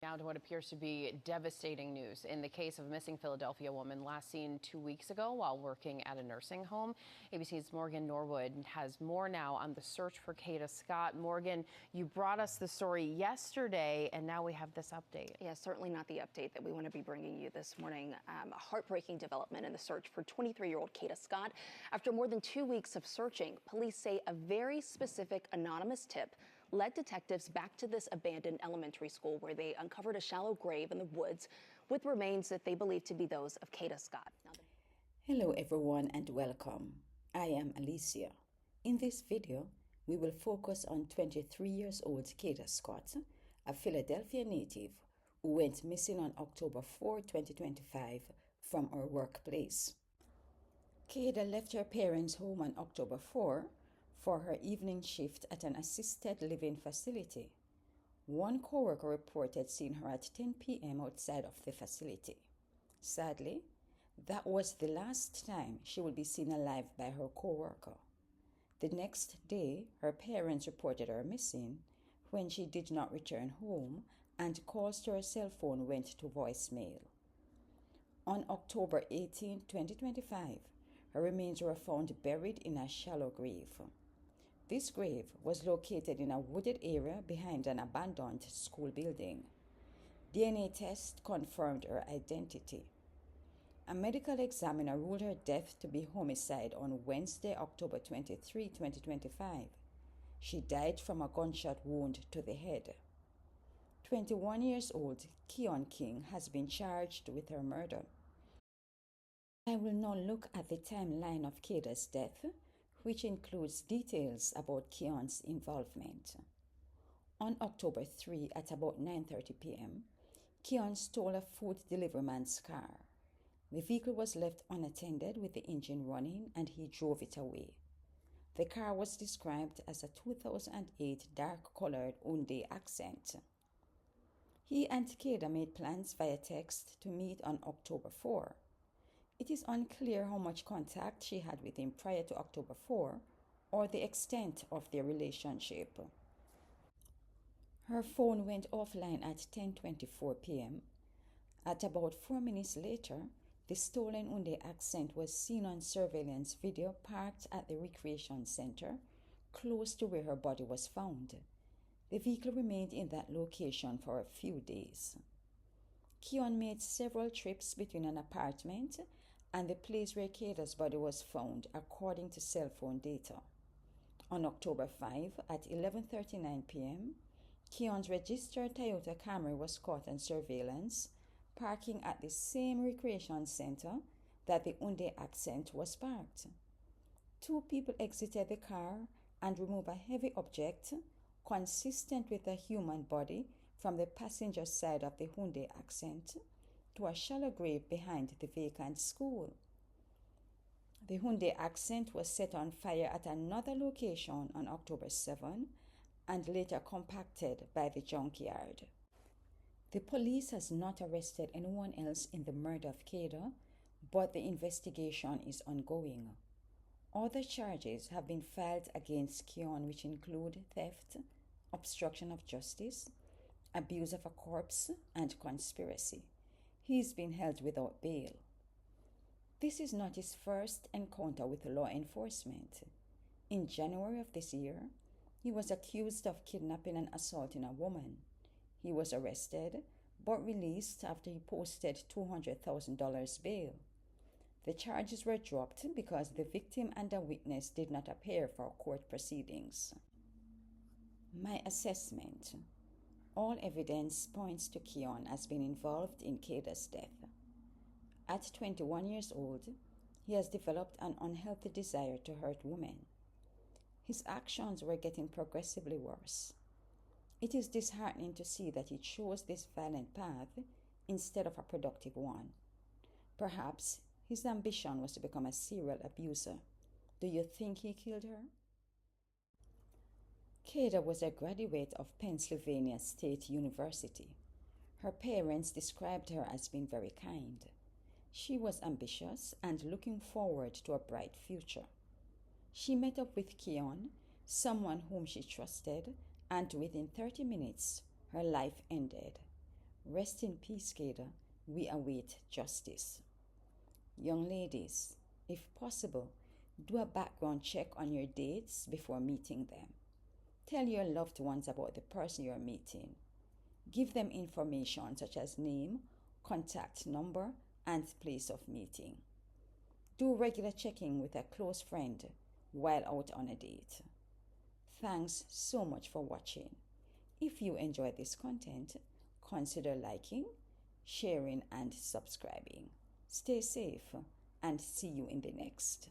Now to what appears to be devastating news in the case of a missing Philadelphia woman last seen 2 weeks ago while working at a nursing home. ABC's Morgan Norwood has more now on the search for Kada Scott. Morgan, you brought us the story yesterday, and now we have this update. Yeah, certainly not the update that we want to be bringing you this morning. A heartbreaking development in the search for 23-year-old Kada Scott. After more than 2 weeks of searching, police say a very specific anonymous tip led detectives back to this abandoned elementary school where they uncovered a shallow grave in the woods with remains that they believe to be those of Kada Scott. Hello everyone and welcome. I am Alicia. In this video, we will focus on 23 years old Kada Scott, a Philadelphia native who went missing on October 4, 2025 from her workplace. Kada left her parents' home on October 4 for her evening shift at an assisted living facility. One coworker reported seeing her at 10 p.m. outside of the facility. Sadly, that was the last time she would be seen alive by her coworker. The next day, her parents reported her missing when she did not return home and calls to her cell phone went to voicemail. On October 18, 2025, her remains were found buried in a shallow grave. This grave was located in a wooded area behind an abandoned school building. DNA test confirmed her identity. A medical examiner ruled her death to be homicide on Wednesday, October 23, 2025. She died from a gunshot wound to the head. 21 years old Keon King has been charged with her murder. I will now look at the timeline of Kada's death, which includes details about Keon's involvement. On October 3 at about 9:30 p.m., Keon stole a food delivery man's car. The vehicle was left unattended with the engine running and he drove it away. The car was described as a 2008 dark-colored Hyundai Accent. He and Kada made plans via text to meet on October 4. It is unclear how much contact she had with him prior to October 4 or the extent of their relationship. Her phone went offline at 10:24 p.m. At about 4 minutes later, the stolen Hyundai Accent was seen on surveillance video parked at the recreation center close to where her body was found. The vehicle remained in that location for a few days. Keon made several trips between an apartment and the place where Kada's body was found, according to cell phone data. On October 5 at 11:39 p.m., Keon's registered Toyota Camry was caught on surveillance, parking at the same recreation center that the Hyundai Accent was parked. Two people exited the car and removed a heavy object consistent with a human body from the passenger side of the Hyundai Accent to a shallow grave behind the vacant school. The Hyundai Accent was set on fire at another location on October 7 and later compacted by the junkyard. The police has not arrested anyone else in the murder of Kada, but the investigation is ongoing. Other charges have been filed against Keon, which include theft, obstruction of justice, abuse of a corpse, and conspiracy. He's been held without bail. This is not his first encounter with law enforcement. In January of this year, he was accused of kidnapping and assaulting a woman. He was arrested, but released after he posted $200,000 bail. The charges were dropped because the victim and a witness did not appear for court proceedings. My assessment. All evidence points to Keon as being involved in Kada's death. At 21 years old, he has developed an unhealthy desire to hurt women. His actions were getting progressively worse. It is disheartening to see that he chose this violent path instead of a productive one. Perhaps his ambition was to become a serial abuser. Do you think he killed her? Kada was a graduate of Pennsylvania State University. Her parents described her as being very kind. She was ambitious and looking forward to a bright future. She met up with Keon, someone whom she trusted, and within 30 minutes, her life ended. Rest in peace, Kada. We await justice. Young ladies, if possible, do a background check on your dates before meeting them. Tell your loved ones about the person you're meeting. Give them information such as name, contact number, and place of meeting. Do regular checking with a close friend while out on a date. Thanks so much for watching. If you enjoyed this content, consider liking, sharing, and subscribing. Stay safe and see you in the next.